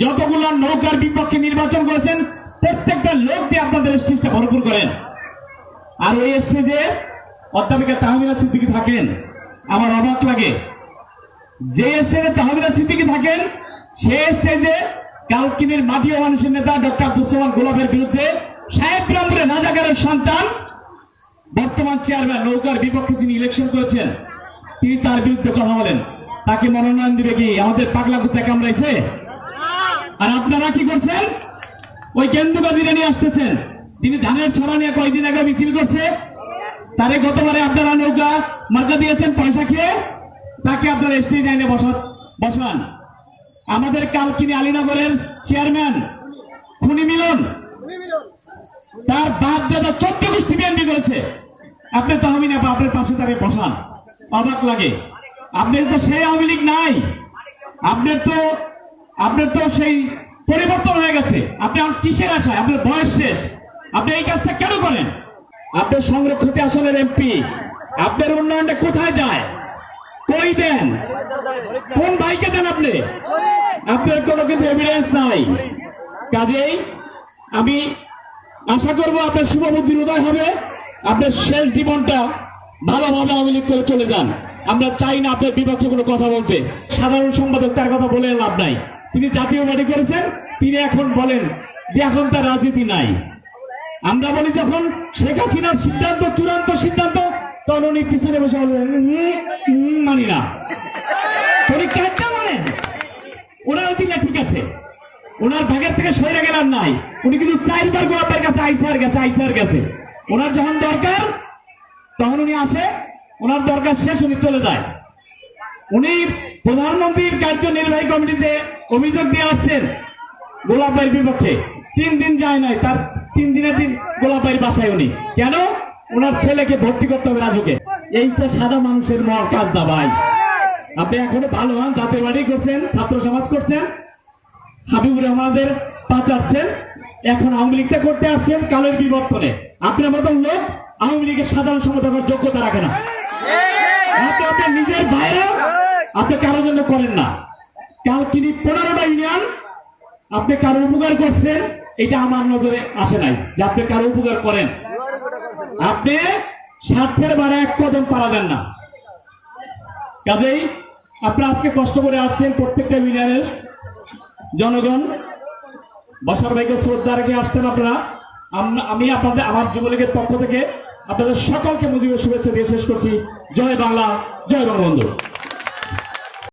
যতগুলো নৌকার বিপক্ষে নির্বাচন করেছেন প্রত্যেকটা লোক দিয়ে আপনাদের স্টেজটা ভরপুর করেন। আর ওই স্টেজে অধ্যাপিকা তাহমিনা সিদ্দিকী থাকেন, আমার অবাক লাগে। যে স্টেজে তাহমিনা সিদ্দিকী থাকেন সেই স্টেজে কালকিনির মাটি ও মানুষের নেতা ডক্টর আব্দুস সামাদ গোলাপের বিরুদ্ধে সাহেবরামপুরে রাজাকারের সন্তান বর্তমান চেয়ারম্যান নৌকার বিপক্ষে যিনি ইলেকশন করেছেন তিনি তার বিরুদ্ধে কথা বলেন। তাকে মনোনয়ন দিবে কি আমাদের পাগলা কুত্তা কামড়াইছে? আর আপনারা কি করছেন? ওই কেন্দুবাজিরে নিয়ে আসতেছেন, তিনি ধানের ছড়া নিয়ে কয়েকদিন আগে মিছিল করছে, তারে গতবারে আপনারা নৌকা মার্কা দিয়েছেন পয়সা খেয়ে, তাকে আপনারা স্টেজ আইনে বসান। আমাদের কালকিনি আলীনগরের চেয়ারম্যান খুনি মিলন, তার বাপ দাদা 14 গোষ্ঠী বিএনপি করেছে, আপনি তাহমিনা আপনার পাশে তাকে বসান। অবাক লাগে। আপনার তো সেই আওয়ামী লীগ নাই, আপনার তো সেই পরিবর্তন হয়ে গেছে। আপনি কিসের আশায়? আপনার বয়স শেষ, আপনি এই কাজটা কেন করেন? আপনার সংরক্ষিত আসনের এমপি, আপনার উন্নয়নটা কোথায় যায়? কই দেন? কোন ভাইকে দেন আপনি? আপনার কোনো কিন্তু এভিডেন্স নাই। কাজেই আমি আশা করবো আপনার শুভবুদ্ধির উদয় হবে, আপনার শেষ জীবনটা ভালোভাবে আওয়ামী লীগ করে চলে যান। আমরা চাই না আপনার বিপক্ষে কোনো কথা বলতে। সাধারণ সম্পাদক তার কথা বলে লাভ নাই, তিনি জাতীয় পার্টি করেছেন, তিনি এখন বলেন যে এখন তার রাজনীতি নাই। আমরা বলি যখন শেখ হাসিনার সিদ্ধান্ত চূড়ান্ত সিদ্ধান্ত, তখন উনি পিছনে বসে বলেন মানি না। উনি কেনটা মানেন? ওনার অধিকার ঠিক আছে, ওনার ভাগের থেকে সরে গেলাম নাই। উনি কিন্তু 4 বার গোলাপের কাছে আইসার গেছে। ওনার যখন দরকার তখন উনি আসে, ওনার দরকার শেষ উনি চলে যায়। উনি প্রধানমন্ত্রীর কার্যনির্বাহী কমিটিতে অভিযোগ দিয়ে আসছেন গোলাপ ভাইয়ের বিপক্ষে, 3 দিন যায় নাই, তার 3 দিনের দিন গোলাপ ভাইয়ের বাসায় উনি কেন? ওনার ছেলেকে ভর্তি করতে হবে রাজুকে। এইটা সাদা মানুষের মর কাজ না ভাই। আপনি এখনো ভালো হন, জাতীয় পার্টি করছেন, ছাত্র সমাজ করছেন, হাবিবুর রহমানদের পাচাচ্ছেন, এখন আওয়ামী লীগটা করতে আসছেন কালের বিবর্তনে। আপনার মতন লোক আওয়ামী লীগের সাধারণ সম্পাদকের যোগ্যতা রাখে না। আপনি আপনার নিজের ভাইরা আপনি কারো জন্য করেন না। কালকিনি 15টা ইউনিয়ন আপনি কারো উপকার করছেন, এটা আমার নজরে আসে নাই যে আপনি কারো উপকার করেন। আপনি স্বার্থের বারে 1 কদম পারা দেন না। কাজেই আপনারা আজকে কষ্ট করে আসছেন, প্রত্যেকটা ইউনিয়নের জনগণ বসার ভাইকে শ্রদ্ধা রেখে আসছেন আপনারা। আমি আপনাদের আমার যুবলীগের পক্ষ থেকে আপনাদের সকলকে মুজিবের শুভেচ্ছা দিয়ে শেষ করছি। জয় বাংলা, জয় বঙ্গবন্ধু।